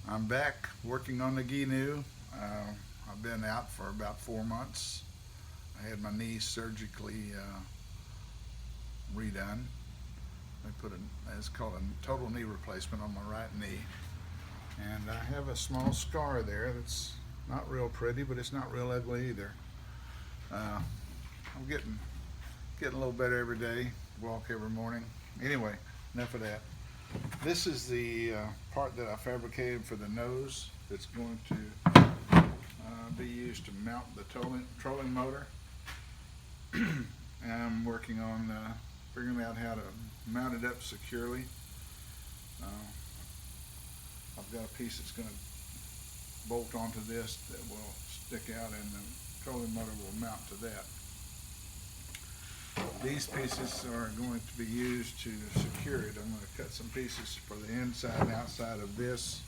I'm back working on the Gheenoe. I've been out for about 4 months. I had my knee surgically redone. They put it's called a total knee replacement on my right knee. And I have a small scar there that's not real pretty, but it's not real ugly either. I'm getting a little better every day, walk every morning. Anyway, enough of that. This is the part that I fabricated for the nose that's going to be used to mount the trolling motor. And I'm working on figuring out how to mount it up securely. I've got a piece that's going to bolt onto this that will stick out, and the trolling motor will mount to that. These pieces are going to be used to secure it. I'm going to cut some pieces for the inside and outside of this.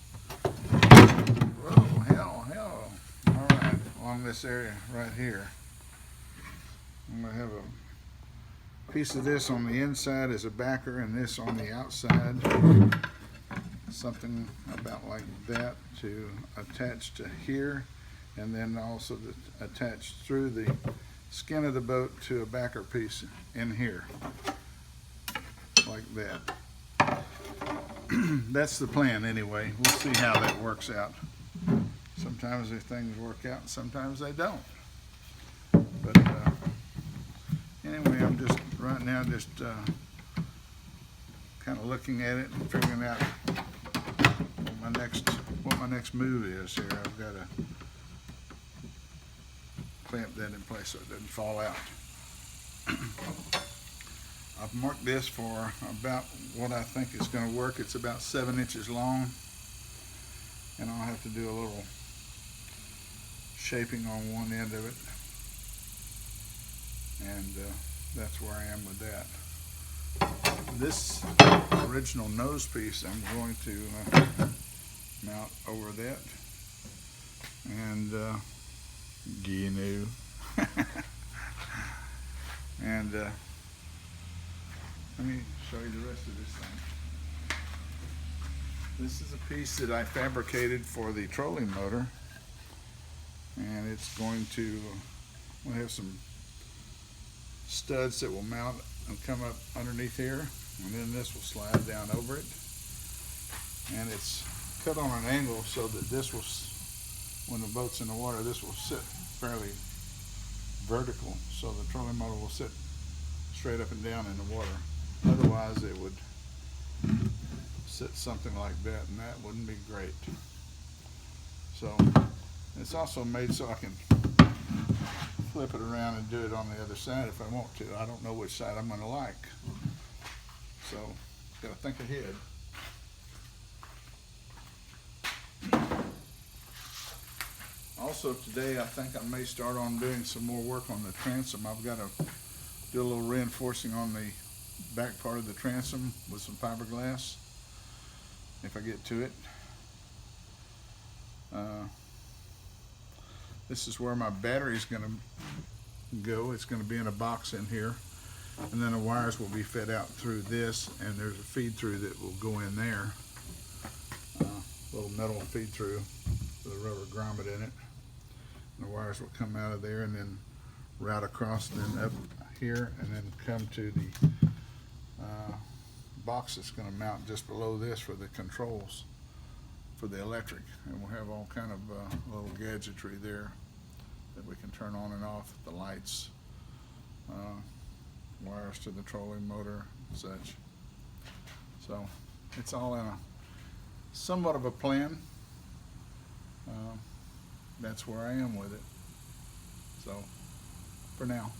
Whoa, hell. All right, along this area right here. I'm going to have a piece of this on the inside as a backer and this on the outside. Something about like that to attach to here, and then also to attach through the skin of the boat to a backer piece in here, like that. That's the plan anyway. We'll see how that works out. Sometimes these things work out and sometimes they don't. But anyway, I'm just right now kind of looking at it and figuring out what my next move is here. I've got to clamp that in place so it doesn't fall out. I've marked this for about what I think is going to work. It's about 7 inches long, and I'll have to do a little shaping on one end of it, and that's where I am with that. This original nose piece I'm going to mount over that, and Gheenoe. And let me show you the rest of this thing. This is a piece that I fabricated for the trolling motor, and it's going to we'll have some studs that will mount and come up underneath here, and then this will slide down over it, and it's cut on an angle so that this will, when the boat's in the water, this will sit fairly vertical, so the trolling motor will sit straight up and down in the water. Otherwise it would sit something like that, and that wouldn't be great. So it's also made so I can flip it around and do it on the other side if I want to. I don't know which side I'm going to like, so got to think ahead. Also today, I think I may start on doing some more work on the transom. I've got to do a little reinforcing on the back part of the transom with some fiberglass if I get to it. This is where my battery is going to go. It's going to be in a box in here, and then the wires will be fed out through this, and there's a feed through that will go in there, little metal feed through with a rubber grommet in it. And the wires will come out of there and then route across and then up here and then come to the box that's going to mount just below this for the controls for the electric. And we'll have all kind of little gadgetry there that we can turn on and off, the lights, wires to the trolling motor and such. So it's all in a somewhat of a plan. That's where I am with it. So for now.